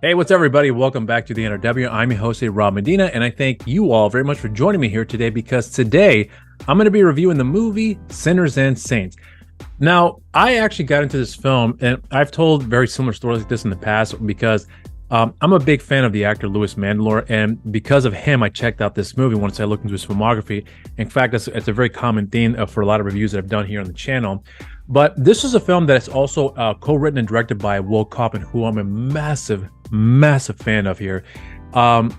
Hey, what's up, everybody? Welcome back to the NRW. I'm your host, Rob Medina, and I thank you all very much for joining me here today because today I'm going to be reviewing the movie Sinners and Saints. Now, I actually got into this film, and I've told very similar stories like this in the past because I'm a big fan of the actor Louis Mandylor, and because of him, I checked out this movie once I looked into his filmography. In fact, it's a very common theme for a lot of reviews that I've done here on the channel. But this is a film that's also co-written and directed by Will Kaufman, who I'm a massive fan of here.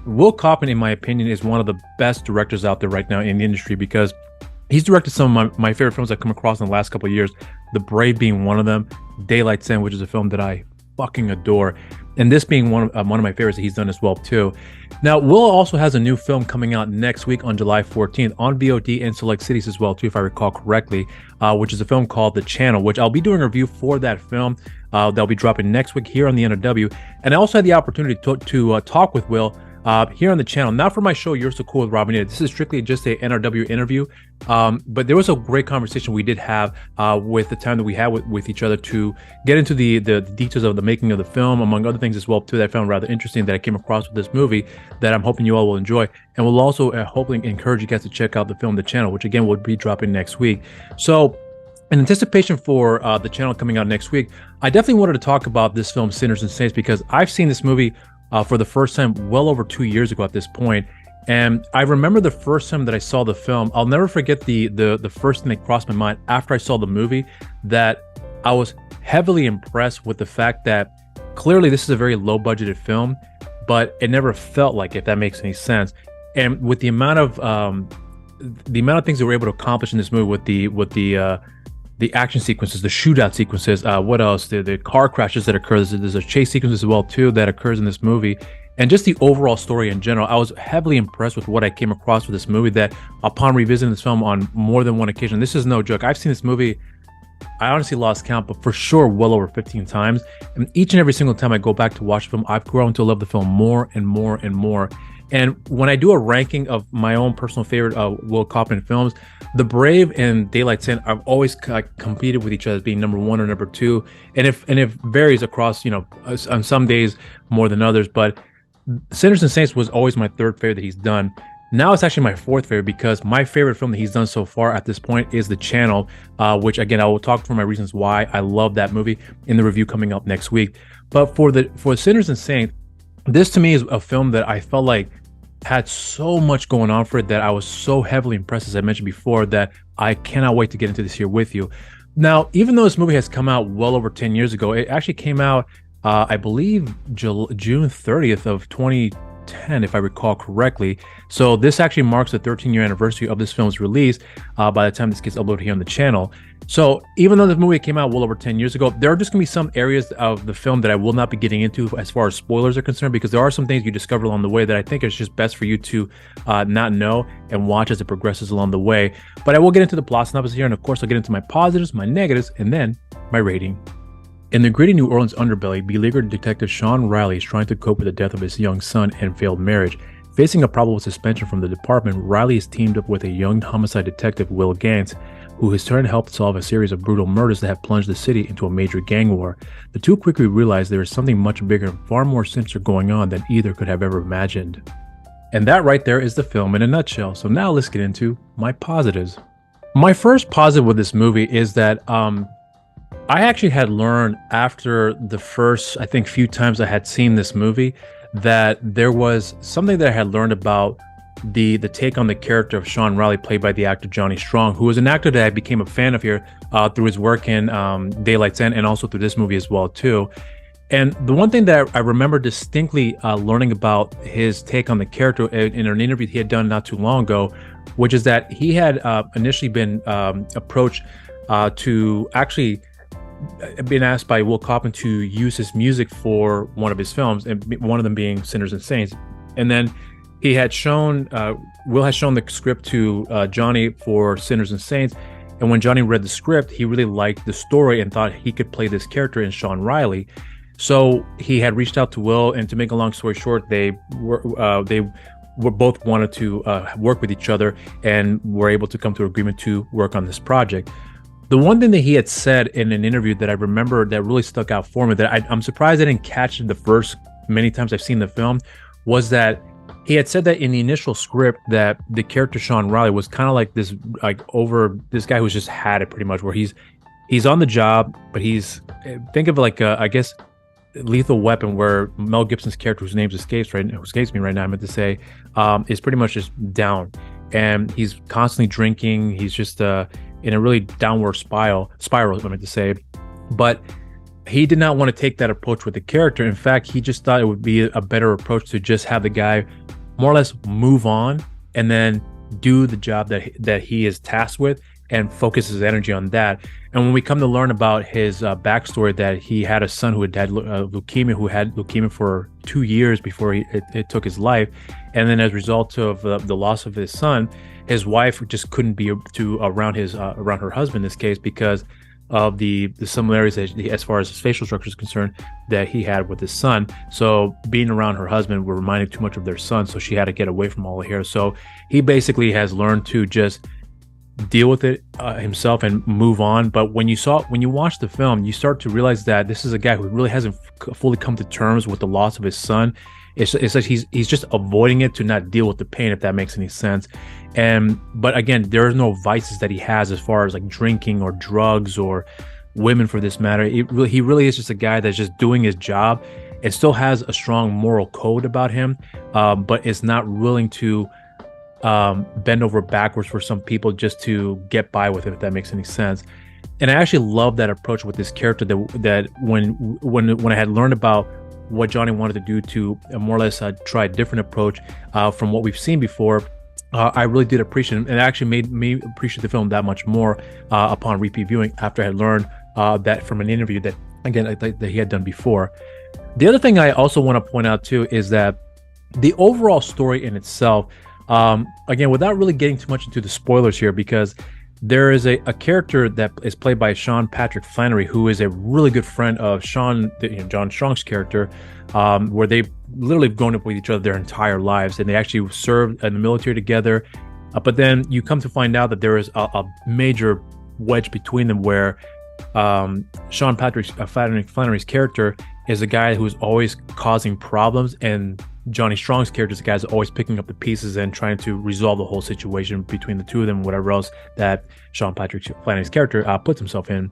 Will Kaufman, in my opinion, is one of the best directors out there right now in the industry because he's directed some of my favorite films I've come across in the last couple of years, The Brave being one of them, Daylight's End, which is a film that I fucking adore, and this being one of my favorites that he's done as well too. Now, Will also has a new film coming out next week on July 14th on VOD in select cities as well too, if I recall correctly, which is a film called The Channel, which I'll be doing a review for that film. That'll be dropping next week here on the NRW, and I also had the opportunity to talk with Will here on the channel, not for my show You're So Cool with Rob Medina. This is strictly just a NRW interview, but there was a great conversation we did have with the time that we had with each other to get into the details of the making of the film, among other things as well too, that I found rather interesting that I came across with this movie that I'm hoping you all will enjoy, and we'll also hopefully encourage you guys to check out the film The Channel, which again will be dropping next week. So in anticipation for The Channel coming out next week, I definitely wanted to talk about this film Sinners and Saints because I've seen this movie for the first time well over 2 years ago at this point. And I remember the first time that I saw the film, I'll never forget the first thing that crossed my mind after I saw the movie, that I was heavily impressed with the fact that clearly this is a very low budgeted film, but it never felt like it, if that makes any sense. And with the amount of things that we're able to accomplish in this movie with the action sequences, the shootout sequences, what else? The car crashes that occur. There's a chase sequence as well too that occurs in this movie, and just the overall story in general. I was heavily impressed with what I came across with this movie. That upon revisiting this film on more than one occasion, this is no joke. I've seen this movie, I honestly lost count, but for sure well over 15 times. And each and every single time I go back to watch the film, I've grown to love the film more and more and more. And when I do a ranking of my own personal favorite Will Kaufman films, The Brave and Daylight's End have always competed with each other as being number one or number two, and it varies across, on some days more than others. But Sinners and Saints was always my third favorite that he's done. Now it's actually my fourth favorite because my favorite film that he's done so far at this point is The Channel, which again I will talk for my reasons why I love that movie in the review coming up next week. But for Sinners and Saints, this to me is a film that I felt like had so much going on for it that I was so heavily impressed, as I mentioned before, that I cannot wait to get into this here with you. Now, even though this movie has come out well over 10 years ago, it actually came out, I believe, June 30th of 2010, if I recall correctly. So this actually marks the 13-year anniversary of this film's release by the time this gets uploaded here on the channel. So even though this movie came out well over 10 years ago, there are just going to be some areas of the film that I will not be getting into as far as spoilers are concerned, because there are some things you discover along the way that I think is just best for you to not know and watch as it progresses along the way. But I will get into the plot synopsis here, and of course I'll get into my positives, my negatives, and then my rating. In the gritty New Orleans underbelly, beleaguered detective Sean Riley is trying to cope with the death of his young son and failed marriage. Facing a probable suspension from the department, Riley is teamed up with a young homicide detective, Will Gantz, who has turned to help solve a series of brutal murders that have plunged the city into a major gang war. The two quickly realize there is something much bigger and far more sinister going on than either could have ever imagined. And that right there is the film in a nutshell. So now let's get into my positives. My first positive with this movie is that I actually had learned after the first, I think, few times I had seen this movie that there was something that I had learned about the take on the character of Sean Riley, played by the actor Johnny Strong, who was an actor that I became a fan of here through his work in Daylight's End and also through this movie as well too. And the one thing that I remember distinctly learning about his take on the character in an interview he had done not too long ago, which is that he had initially been approached to actually been asked by Will Kaufman to use his music for one of his films, and one of them being Sinners and Saints. And then he had shown, Will had shown the script to Johnny for Sinners and Saints, and when Johnny read the script, he really liked the story and thought he could play this character in Sean Riley. So he had reached out to Will, and to make a long story short, they were both wanted to work with each other and were able to come to an agreement to work on this project. The one thing that he had said in an interview that I remember that really stuck out for me, that I'm surprised I didn't catch in the first many times I've seen the film, was that he had said that in the initial script that the character Sean Riley was kind of like this guy who's just had it pretty much, where he's on the job, but think of like I guess Lethal Weapon, where Mel Gibson's character, whose name escapes me right now, I meant to say, is pretty much just down, and he's constantly drinking. He's just in a really downward spiral, I meant to say, but he did not want to take that approach with the character. In fact, he just thought it would be a better approach to just have the guy more or less move on and then do the job that he is tasked with and focus his energy on that. And when we come to learn about his backstory, that he had a son who had leukemia, who had leukemia for 2 years before it took his life. And then as a result of the loss of his son, his wife just couldn't be around her husband in this case, because of the similarities as far as his facial structure is concerned that he had with his son. So being around her husband were reminding too much of their son, so she had to get away from all of here. So he basically has learned to just deal with it himself and move on. But when you watch the film, you start to realize that this is a guy who really hasn't fully come to terms with the loss of his son. It's like he's just avoiding it to not deal with the pain, if that makes any sense. But again, there are no vices that he has as far as like drinking or drugs or women for this matter. He really is just a guy that's just doing his job and still has a strong moral code about him, but is not willing to bend over backwards for some people just to get by with it, if that makes any sense. And I actually love that approach with this character, that when I had learned about what Johnny wanted to do to more or less try a different approach from what we've seen before, I really did appreciate it, and it actually made me appreciate the film that much more upon repeat viewing after I had learned that from an interview that he had done before. The other thing I also want to point out too is that the overall story in itself, again, without really getting too much into the spoilers here, because there is a character that is played by Sean Patrick Flannery, who is a really good friend of John Strong's character, where they've literally grown up with each other their entire lives, and they actually served in the military together. But then you come to find out that there is a major wedge between them, where Sean Patrick Flannery's character is a guy who's always causing problems, and Johnny Strong's character is the guy who's always picking up the pieces and trying to resolve the whole situation between the two of them, whatever else that Sean Patrick Flannery's character puts himself in.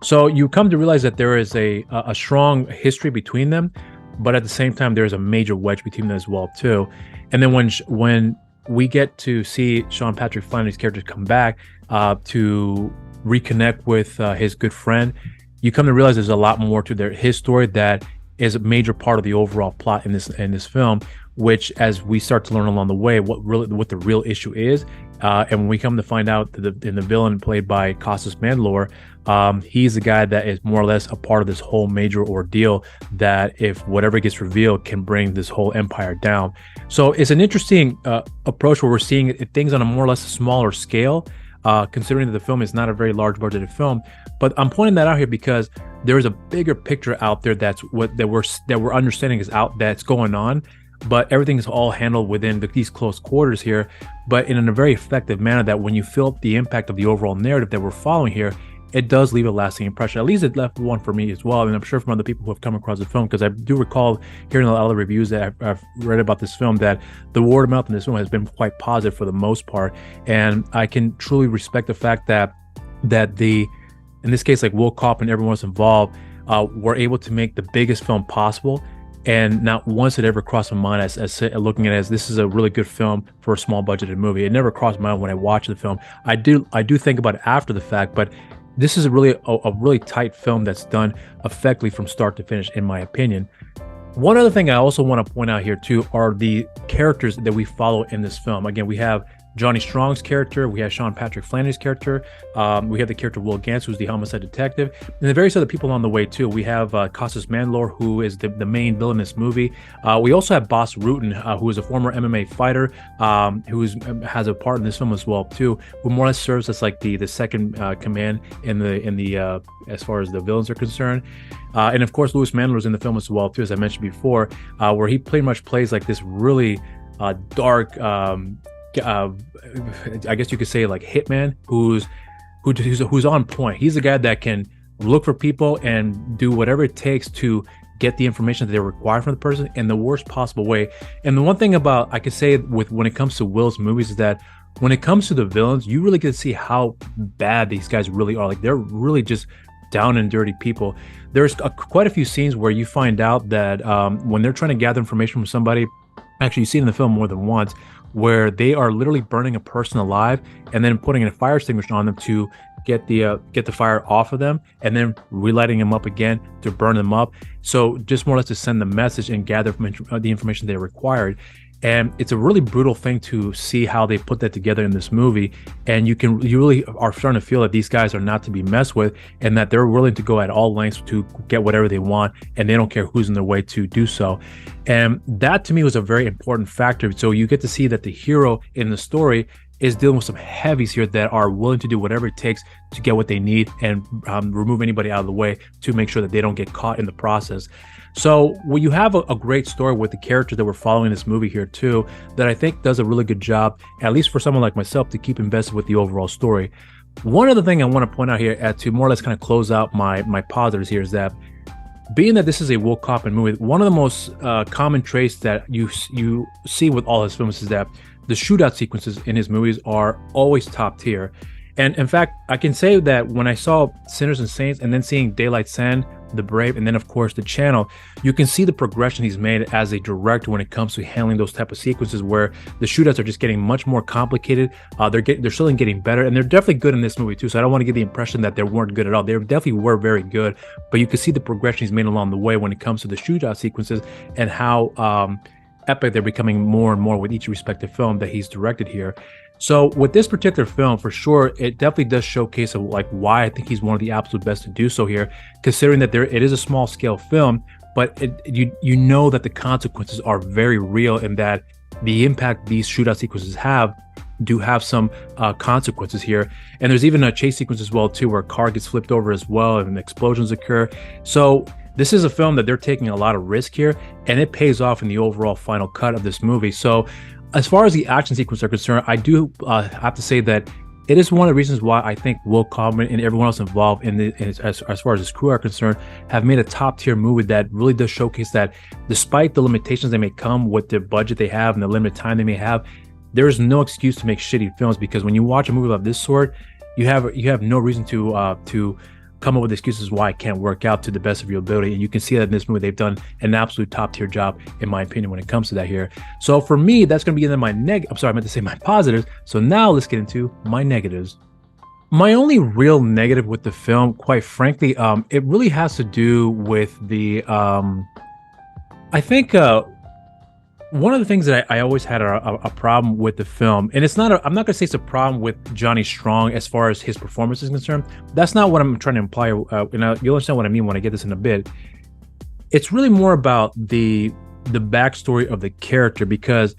So you come to realize that there is a strong history between them, but at the same time, there's a major wedge between them as well too. And then when we get to see Sean Patrick Flannery's character come back to reconnect with his good friend, you come to realize there's a lot more to his story that is a major part of the overall plot in this film, which, as we start to learn along the way, what the real issue is, and when we come to find out that the villain played by Costas Mandylor, he's the guy that is more or less a part of this whole major ordeal that, if whatever gets revealed, can bring this whole empire down. So it's an interesting approach where we're seeing things on a more or less smaller scale, considering that the film is not a very large budgeted film. But I'm pointing that out here because there is a bigger picture out there that we're understanding is out that's going on, but everything is all handled within these close quarters here, but in a very effective manner that when you feel the impact of the overall narrative that we're following here, it does leave a lasting impression. At least it left one for me as well, and I'm sure from other people who have come across the film, because I do recall hearing a lot of reviews that I've read about this film that the word of mouth in this film has been quite positive for the most part, and I can truly respect the fact that in this case, like Will Kaufman and everyone else involved, were able to make the biggest film possible, and not once it ever crossed my mind as looking at it as this is a really good film for a small budgeted movie. It never crossed my mind when I watched the film. I do think about it after the fact, but this is a really tight film that's done effectively from start to finish, in my opinion. One other thing I also want to point out here too are the characters that we follow in this film. Again, we have Johnny Strong's character, we have Sean Patrick Flannery's character, we have the character Will Gantz, who's the homicide detective, and the various other people on the way too. We have Costas Mandylor, who is the main villain in this movie. We also have Boss Rutan, who is a former MMA fighter, who has a part in this film as well too, who more or less serves as like the second command in the as far as the villains are concerned. And of course, Louis Mandylor's in the film as well too, as I mentioned before, where he pretty much plays like this really dark, I guess you could say like hitman who's on point. He's a guy that can look for people and do whatever it takes to get the information that they require from the person in the worst possible way. And the one thing about I could say with when it comes to Will's movies is that when it comes to the villains, you really get to see how bad these guys really are. Like, they're really just down and dirty people. There's quite a few scenes where you find out that when they're trying to gather information from somebody, actually you see it in the film more than once, where they are literally burning a person alive and then putting a fire extinguisher on them to get the fire off of them, and then relighting them up again to burn them up. So just more or less to send the message and gather the information they required. And it's a really brutal thing to see how they put that together in this movie. And you really are starting to feel that these guys are not to be messed with, and that they're willing to go at all lengths to get whatever they want, and they don't care who's in their way to do so. And that to me was a very important factor. So you get to see that the hero in the story is dealing with some heavies here that are willing to do whatever it takes to get what they need and remove anybody out of the way to make sure that they don't get caught in the process. So when you have a great story with the characters that we're following in this movie here too, that I think does a really good job, at least for someone like myself, to keep invested with the overall story. One other thing I want to point out here to more or less kind of close out my positives here is that being that this is a Will Kaufman movie, one of the most common traits that you see with all his films is that the shootout sequences in his movies are always top tier. And in fact, I can say that when I saw Sinners and Saints and then seeing Daylight Sin, The Brave, and then of course The Channel, you can see the progression he's made as a director when it comes to handling those type of sequences where the shootouts are just getting much more complicated. They're still getting better, and they're definitely good in this movie too. So I don't want to give the impression that they weren't good at all. They definitely were very good, but you can see the progression he's made along the way when it comes to the shootout sequences and how epic they're becoming more and more with each respective film that he's directed here. So with this particular film, for sure, it definitely does showcase why I think he's one of the absolute best to do so here, considering that it is a small scale film, but you know that the consequences are very real and that the impact these shootout sequences do have some consequences here. And there's even a chase sequence as well too, where a car gets flipped over as well and explosions occur. So this is a film that they're taking a lot of risk here, and it pays off in the overall final cut of this movie. So as far as the action sequences are concerned, I do have to say that it is one of the reasons why I think Will Kaufman and everyone else involved as far as his crew are concerned have made a top tier movie that really does showcase that despite the limitations that may come with the budget they have and the limited time they may have, there is no excuse to make shitty films, because when you watch a movie of this sort, you have no reason to come up with excuses why it can't work out to the best of your ability. And you can see that in this movie, they've done an absolute top tier job, in my opinion, when it comes to that here. So for me, that's going to be in my I meant to say my positives. So now let's get into my negatives. My only real negative with the film, quite frankly, it really has to do with the, I think, one of the things that I always had a problem with the film, and I'm not going to say it's a problem with Johnny Strong as far as his performance is concerned. That's not what I'm trying to imply. And you'll understand what I mean when I get this in a bit. It's really more about the backstory of the character, because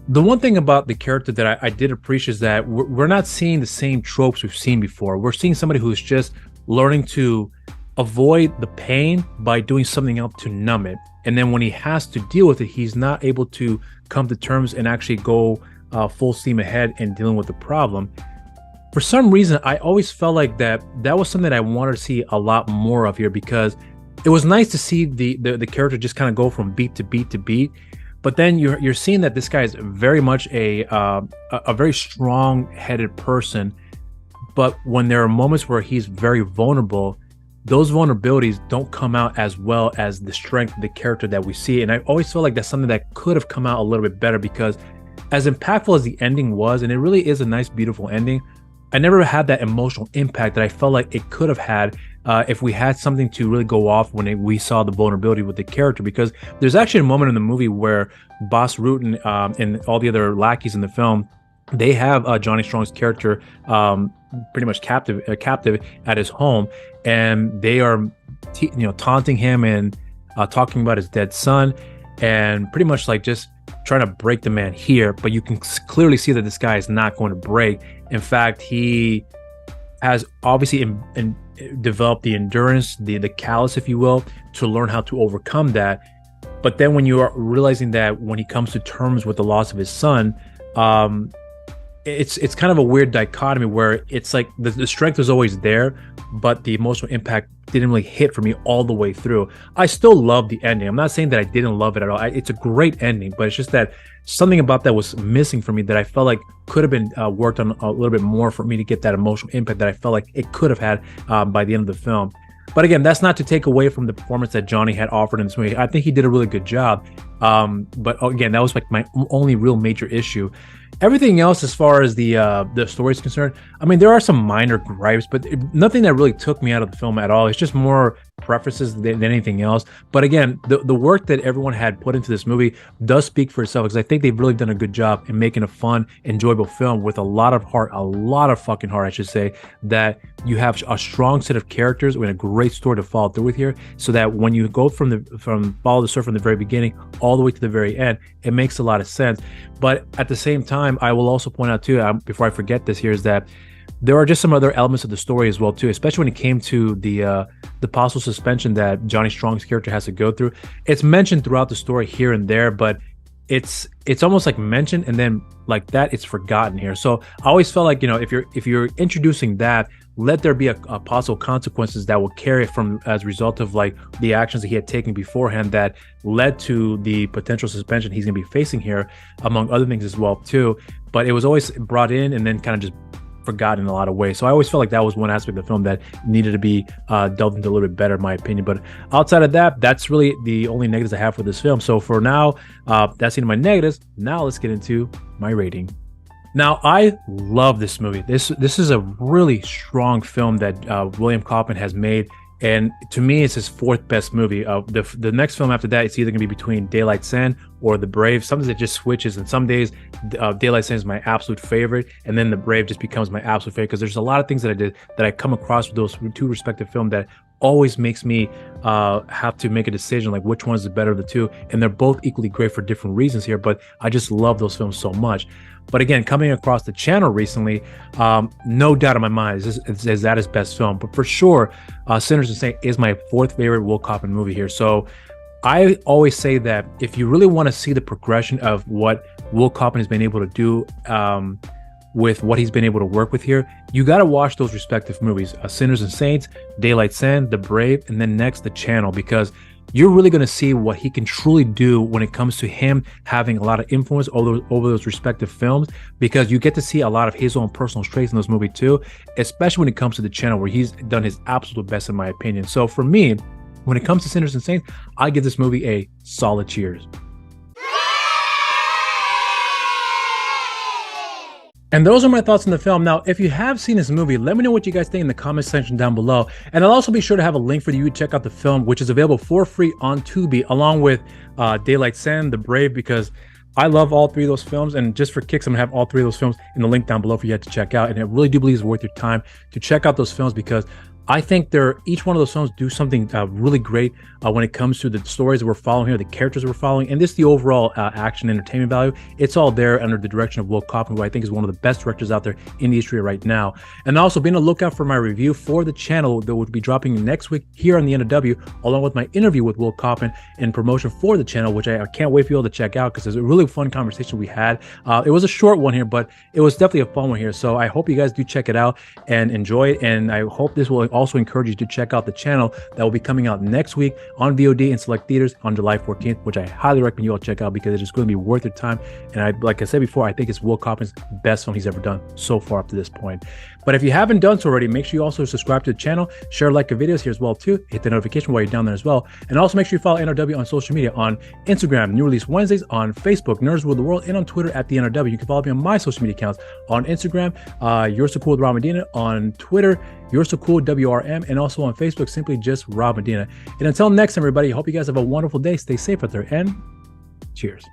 the one thing about the character that I did appreciate is that we're not seeing the same tropes we've seen before. We're seeing somebody who's just learning to avoid the pain by doing something else to numb it. And then when he has to deal with it, he's not able to come to terms and actually go full steam ahead and dealing with the problem. For some reason, I always felt like that was something that I wanted to see a lot more of here, because it was nice to see the character just kind of go from beat to beat to beat. But then you're seeing that this guy is very much a very strong-headed person. But when there are moments where he's very vulnerable, those vulnerabilities don't come out as well as the strength of the character that we see. And I always feel like that's something that could have come out a little bit better, because as impactful as the ending was, and it really is a nice, beautiful ending, I never had that emotional impact that I felt like it could have had if we had something to really go off when we saw the vulnerability with the character. Because there's actually a moment in the movie where Boss Rutan and all the other lackeys in the film, they have Johnny Strong's character pretty much captive at his home, and they are taunting him and talking about his dead son, and pretty much like just trying to break the man here. But you can clearly see that this guy is not going to break. In fact, he has obviously developed the endurance, the callous, if you will, to learn how to overcome that. But then when you are realizing that when he comes to terms with the loss of his son, it's kind of a weird dichotomy where it's like the strength was always there, but the emotional impact didn't really hit for me all the way through. I still love the ending. I'm not saying that I didn't love it at all. It's a great ending, but it's just that something about that was missing for me that I felt like could have been worked on a little bit more for me to get that emotional impact that I felt like it could have had by the end of the film. But again, that's not to take away from the performance that Johnny had offered in this movie. I think he did a really good job. But again, that was like my only real major issue. Everything else, as far as the story is concerned, I mean, there are some minor gripes, but nothing that really took me out of the film at all. It's just more preferences than anything else. But again, the work that everyone had put into this movie does speak for itself, because I think they've really done a good job in making a fun, enjoyable film with a lot of heart, a lot of fucking heart, I should say, that you have a strong set of characters with a great story to follow through with here, so that when you go from follow the story from the very beginning all the way to the very end, it makes a lot of sense. But at the same time, I will also point out too, before I forget this here, is that there are just some other elements of the story as well too, especially when it came to the possible suspension that Johnny Strong's character has to go through. It's mentioned throughout the story here and there, but it's almost like mentioned and then like that it's forgotten here. So I always felt like, if you're introducing that, let there be a possible consequences that will carry from as a result of like the actions that he had taken beforehand that led to the potential suspension he's going to be facing here, among other things as well too. But it was always brought in and then kind of just forgotten in a lot of ways. So I always felt like that was one aspect of the film that needed to be delved into a little bit better, in my opinion. But outside of that, that's really the only negatives I have for this film. So for now, that's into my negatives. Now let's get into my rating. Now, I love this movie. This is a really strong film that William Kaufman has made. And to me, it's his fourth best movie. The next film after that, it's either going to be between Daylight Sin or The Brave. Sometimes it just switches. And some days, Daylight Sin is my absolute favorite. And then The Brave just becomes my absolute favorite. Because there's a lot of things that I did that I come across with those two respective films that always makes me have to make a decision like which one is the better of the two. And they're both equally great for different reasons here. But I just love those films so much. But again, coming across the channel recently, no doubt in my mind is that his best film. But for sure, Sinners and Saints is my fourth favorite Will Kaufman movie here. So I always say that if you really want to see the progression of what Will Kaufman has been able to do with what he's been able to work with here, you got to watch those respective movies, Sinners and Saints, Daylight Sin, The Brave, and then next The Channel, because you're really going to see what he can truly do when it comes to him having a lot of influence over those respective films, because you get to see a lot of his own personal traits in those movies too, especially when it comes to The Channel, where he's done his absolute best in my opinion. So for me, when it comes to Sinners and Saints, I give this movie a solid cheers. And those are my thoughts on the film. Now, if you have seen this movie, let me know what you guys think in the comment section down below. And I'll also be sure to have a link for you to check out the film, which is available for free on Tubi, along with Daylight Sin, The Brave, because I love all three of those films. And just for kicks, I'm gonna have all three of those films in the link down below for you to check out. And I really do believe it's worth your time to check out those films, because I think each one of those films do something really great when it comes to the stories that we're following here, the characters we're following, and just the overall action entertainment value. It's all there under the direction of Will Kaufman, who I think is one of the best directors out there in the industry right now. And also be on the lookout for my review for The Channel that will be dropping next week here on the NRW, along with my interview with Will Kaufman in promotion for The Channel, which I can't wait for you all to check out, because it's a really fun conversation we had. It was a short one here, but it was definitely a fun one here. So I hope you guys do check it out and enjoy it. And I hope this will also encourage you to check out The Channel that will be coming out next week on VOD in select theaters on July 14th, which I highly recommend you all check out, because it is going to be worth your time. And like I said before, I think it's Will Kaufman's best film he's ever done so far up to this point. But if you haven't done so already, make sure you also subscribe to the channel, share, like the videos here as well too, hit the notification while you're down there as well. And also make sure you follow NRW on social media, on Instagram, New Release Wednesdays, on Facebook, Nerds Rule the World, and on Twitter at the NRW. You can follow me on my social media accounts on Instagram, You're So Cool with Rob Medina, on Twitter, You're So Cool WRM, and also on Facebook, simply just Rob Medina. And until next time, everybody, I hope you guys have a wonderful day. Stay safe out there, and cheers.